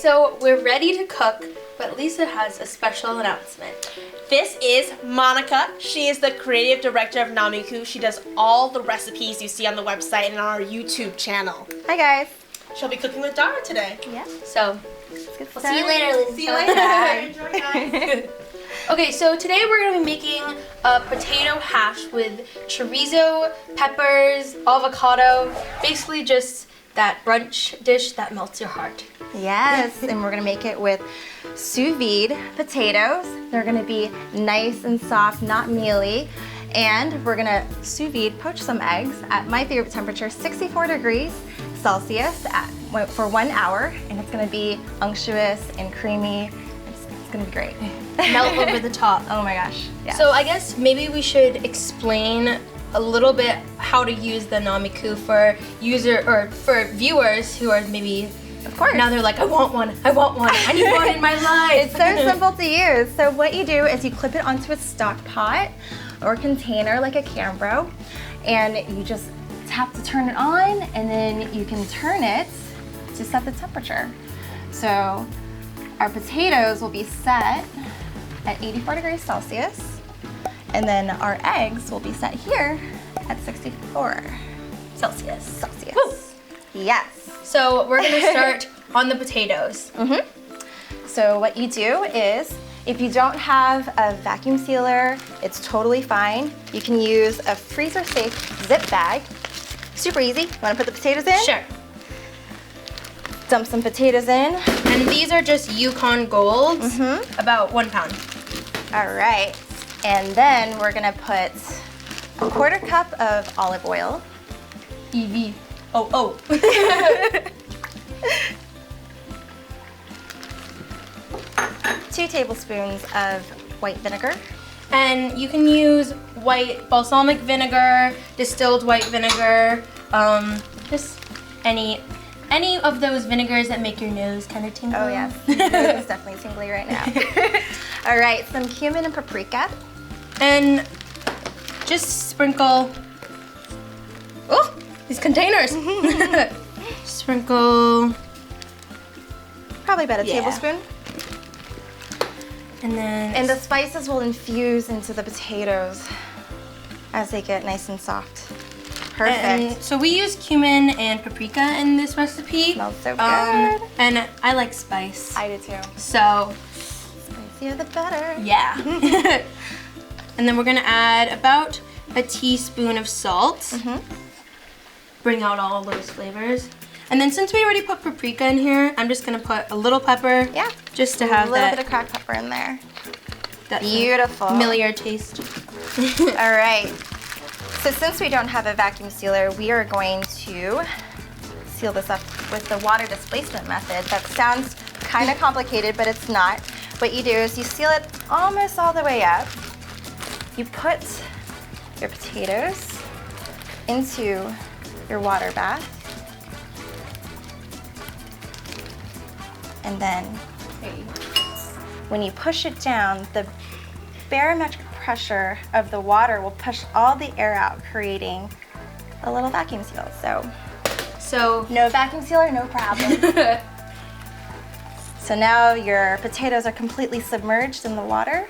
so we're ready to cook, but Lisa has a special announcement. This is Monica. She is the creative director of Nomiku. She does all the recipes you see on the website and on our YouTube channel. Hi guys. She'll be cooking with Dara today. Yeah. So, We'll see you later, Lisa. See you later. Enjoy, guys. Okay, so today we're going to be making a potato hash with chorizo, peppers, avocado, basically just that brunch dish that melts your heart. Yes, and we're gonna make it with sous vide potatoes. They're gonna be nice and soft, not mealy. And we're gonna sous vide poach some eggs at my favorite temperature, 64 degrees Celsius for 1 hour. And it's gonna be unctuous and creamy. It's gonna be great. Melt over the top. Oh my gosh. Yeah. So I guess maybe we should explain a little bit how to use the Nomiku for viewers who are maybe, of course. now they're like, I want one, I need one in my life. It's so simple to use. So what you do is you clip it onto a stock pot or container like a Cambro, and you just tap to turn it on, and then you can turn it to set the temperature. So our potatoes will be set at 84 degrees Celsius. And then our eggs will be set here at 64 Celsius. Woo. Yes. So we're gonna start on the potatoes. So what you do is, if you don't have a vacuum sealer, it's totally fine. You can use a freezer-safe zip bag. Super easy. Want to put the potatoes in? Sure. Dump some potatoes in. And these are just Yukon Gold, about 1 pound. All right. And then we're gonna put a 1/4 cup of olive oil. EV. Oh. 2 tablespoons of white vinegar. And you can use white balsamic vinegar, distilled white vinegar, just any of those vinegars that make your nose kind of tingle. Oh yes, my nose is definitely tingly right now. All right, some cumin and paprika. And just sprinkle, oh, these containers. Sprinkle. Probably about a tablespoon. And then. And the spices will infuse into the potatoes as they get nice and soft. Perfect. And so we use cumin and paprika in this recipe. Smells so good. And I like spice. I do too. So. Spicier the better. Yeah. And then we're gonna add about a teaspoon of salt. Bring out all those flavors. And then since we already put paprika in here, I'm just gonna put a little pepper. Yeah. Just to have a little bit of cracked pepper in there. That beautiful. Familiar taste. All right. So since we don't have a vacuum sealer, we are going to seal this up with the water displacement method. That sounds kind of complicated, but it's not. What you do is you seal it almost all the way up. You put your potatoes into your water bath. And then when you push it down, the barometric pressure of the water will push all the air out, creating a little vacuum seal. So no vacuum sealer, no problem. So now your potatoes are completely submerged in the water,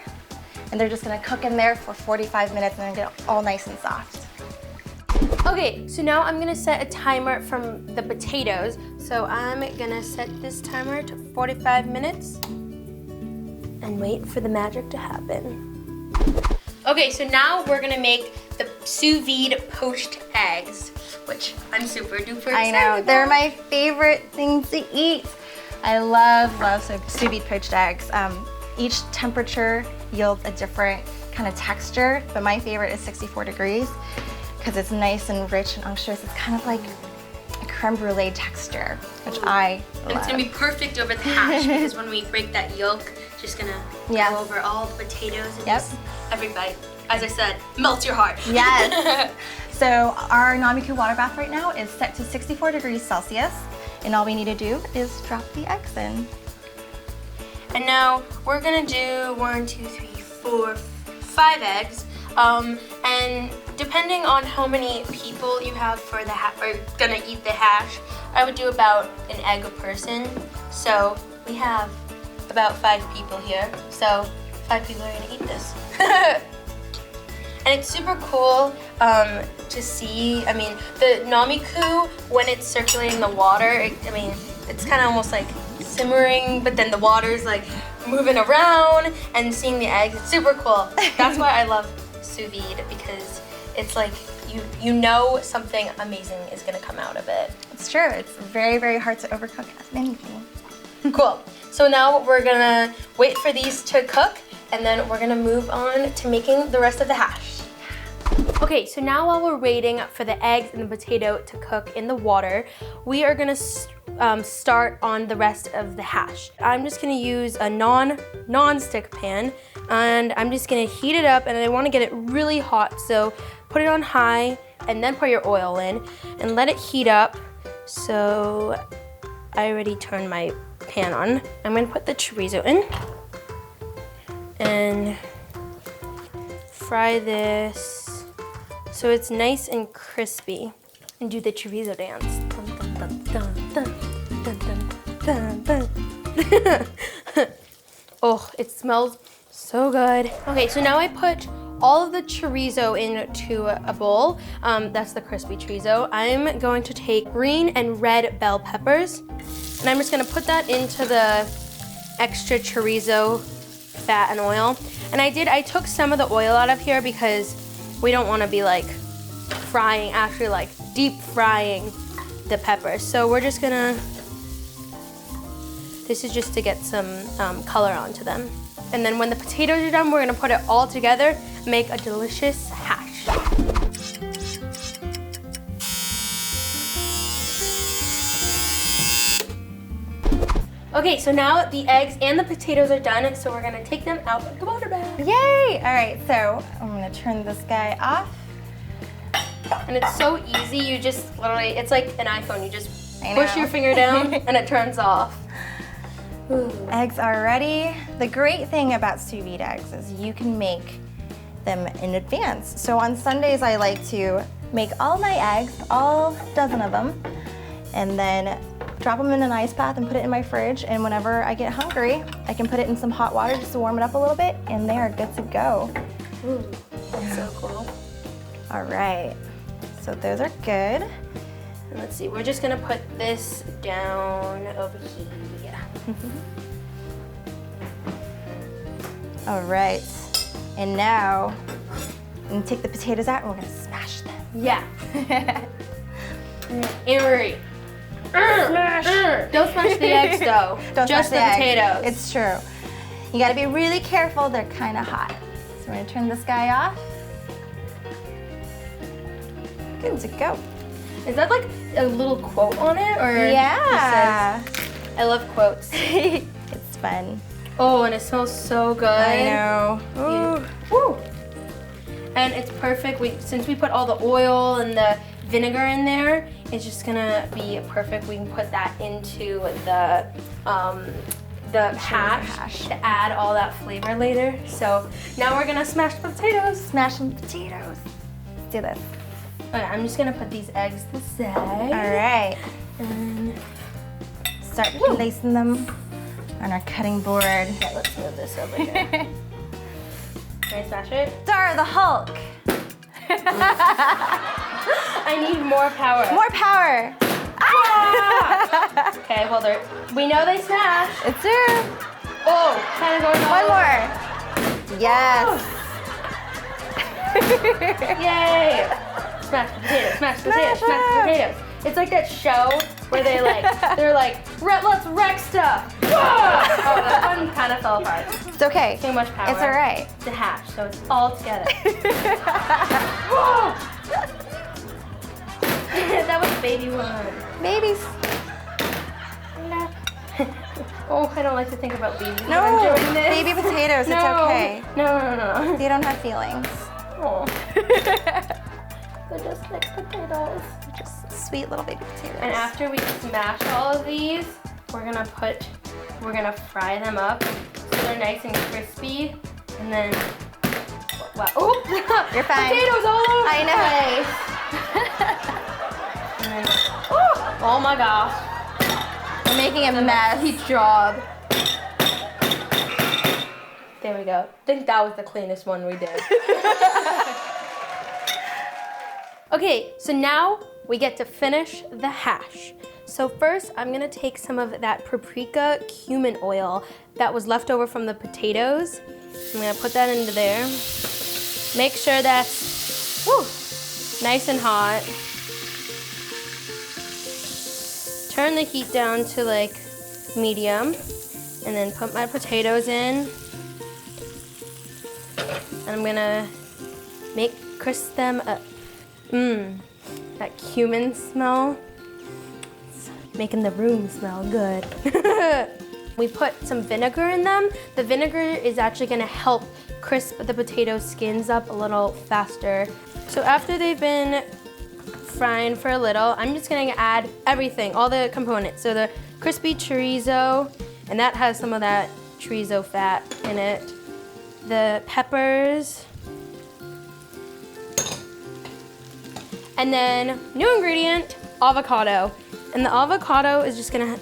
and they're just gonna cook in there for 45 minutes and then get all nice and soft. Okay, so now I'm gonna set a timer from the potatoes. So I'm gonna set this timer to 45 minutes and wait for the magic to happen. Okay, so now we're gonna make the sous vide poached eggs, which I'm super duper excited I know, about. they're my favorite things to eat. I love sous vide poached eggs. Each temperature yields a different kind of texture, but my favorite is 64 degrees because it's nice and rich and unctuous. It's kind of like a creme brulee texture, which I love. And it's gonna be perfect over the hash because when we break that yolk, it's just gonna go over all the potatoes and just every bite, as I said, melt your heart. Yes. So our Nomiku water bath right now is set to 64 degrees Celsius, and all we need to do is drop the eggs in. And now we're gonna do 1, 2, 3, 4, 5 eggs. And depending on how many people you have for the are gonna eat the hash, I would do about an egg a person. So we have about 5 people here, so 5 people are gonna eat this. And it's super cool to see. I mean, the Nomiku, when it's circulating the water, it's kind of almost like simmering, but then the water's like moving around and seeing the eggs. It's super cool. That's why I love sous vide, because it's like you know something amazing is gonna come out of it. It's true. It's very, very hard to overcook anything. Cool. So now we're gonna wait for these to cook, and then we're gonna move on to making the rest of the hash. Okay, so now while we're waiting for the eggs and the potato to cook in the water, we are gonna start on the rest of the hash. I'm just gonna use a non-stick pan, and I'm just gonna heat it up, and I wanna get it really hot, so put it on high, and then put your oil in, and let it heat up. So I already turned my pan on. I'm gonna put the chorizo in, and fry this so it's nice and crispy, and do the chorizo dance. Dun, dun, dun, dun, dun, dun, dun, dun. Oh, it smells so good. Okay, so now I put all of the chorizo into a bowl. That's the crispy chorizo. I'm going to take green and red bell peppers, and I'm just gonna put that into the extra chorizo fat and oil. And I took some of the oil out of here because we don't want to be like frying, actually like deep frying the peppers. So we're just gonna, this is just to get some color onto them. And then when the potatoes are done, we're gonna put it all together, make a delicious hash. Okay, so now the eggs and the potatoes are done, so we're gonna take them out of the water bath. Yay! All right, so I'm gonna turn this guy off. And it's so easy, you just literally, it's like an iPhone, you just I push know. your finger down and it turns off. Ooh. Eggs are ready. The great thing about sous vide eggs is you can make them in advance. So on Sundays, I like to make all my eggs, all dozen of them, and then drop them in an ice bath and put it in my fridge. And whenever I get hungry, I can put it in some hot water just to warm it up a little bit, and they are good to go. Ooh, that's so cool. All right, so those are good. And let's see, we're just gonna put this down over here. All right, and now I'm gonna take the potatoes out and we're gonna smash them. Yeah. Anne-Marie. Don't smash the eggs though. Don't just the smash the eggs. potatoes. It's true. You gotta be really careful, they're kind of hot. So we're gonna turn this guy off. Good to go. Is that like a little quote on it, or Yeah. it says, I love quotes. It's fun. Oh, and it smells so good. I know. Ooh. Woo. And it's perfect. Since we put all the oil and the vinegar in there, it's just gonna be perfect. We can put that into the hash to add all that flavor later. So now we're gonna smash the potatoes. Smash some potatoes. Let's do this. Okay, I'm just gonna put these eggs to the side. All right. And Start placing them on our cutting board. yeah, let's move this over here. Can I smash it? Dara the Hulk. I need more power. More power. Ah! Okay, well we know they smash. It's true. Oh, kind of going One all more. Yes. Yay! Smash the potatoes, smash the potatoes, smash the potatoes. It's like that show where they're like, let's wreck stuff. Whoa! Oh, that one kind of fell apart. It's okay. Too much power. It's all right. It's a hash, so it's all together. Whoa! That was baby one. Babies. Oh, I don't like to think about babies. No, when I'm doing this. baby potatoes. No. It's okay. No. They don't have feelings. Oh. They're just like potatoes. They're just sweet little baby potatoes. And after we smash all of these, we're gonna fry them up so they're nice and crispy. And then, wow, oh, You're fine. Potatoes all over I know. the place. And then, oh my gosh. We're making a mess. Messy job. There we go. I think that was the cleanest one we did. Okay, so now we get to finish the hash. So first, I'm gonna take some of that paprika cumin oil that was left over from the potatoes. I'm gonna put that into there. Make sure that's nice and hot. Turn the heat down to like medium, and then put my potatoes in. And I'm gonna crisp them up. That cumin smell. It's making the room smell good. We put some vinegar in them. The vinegar is actually gonna help crisp the potato skins up a little faster. So after they've been frying for a little, I'm just gonna add everything, all the components. So the crispy chorizo, and that has some of that chorizo fat in it. The peppers. And then, new ingredient, avocado. And the avocado is just gonna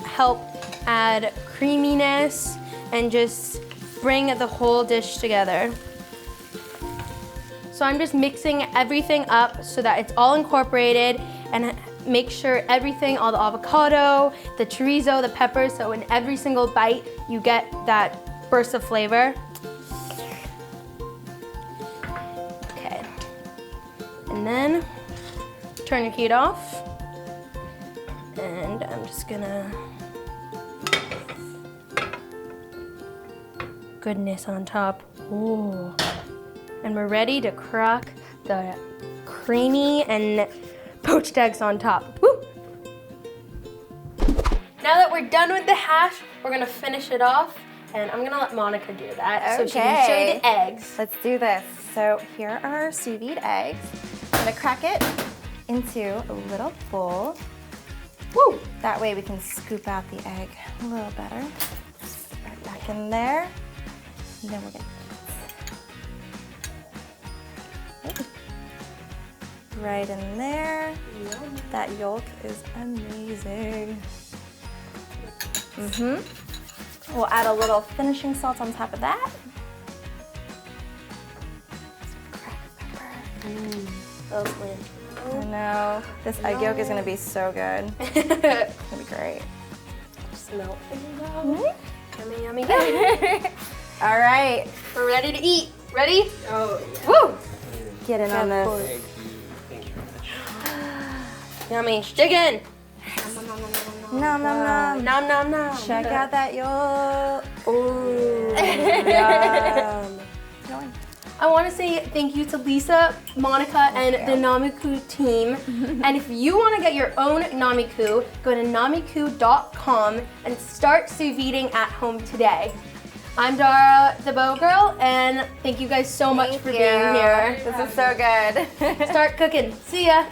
help add creaminess and just bring the whole dish together. So I'm just mixing everything up so that it's all incorporated, and make sure everything, all the avocado, the chorizo, the peppers, so in every single bite you get that burst of flavor. Okay. And then turn your heat off, and I'm just gonna goodness on top. Ooh. And we're ready to crack the creamy and poached eggs on top. Woo! Now that we're done with the hash, we're gonna finish it off, and I'm gonna let Monica do that so she can show you the eggs. Let's do this. So here are our sous vide eggs. I'm gonna crack it into a little bowl. Woo! That way we can scoop out the egg a little better. Right back in there. And then we're gonna right in there. That yolk is amazing. We'll add a little finishing salt on top of that. Some cracked pepper. I know. This egg yolk is gonna be so good. It's gonna be great. Smell it. Yummy, yummy, yummy. All right. We're ready to eat. Ready? Oh, Woo! Get in on this. Thank you very much. Yummy. Chicken. Nom nom nom. Nom nom nom. Check out that yolk. Ooh. Yum. I want to say thank you to Lisa, Monica, and the Nomiku team. And if you want to get your own Nomiku, go to nomiku.com and start sous videing at home today. I'm Dara The Bow Girl, and thank you guys so much for being here. This is so good. Start cooking. See ya.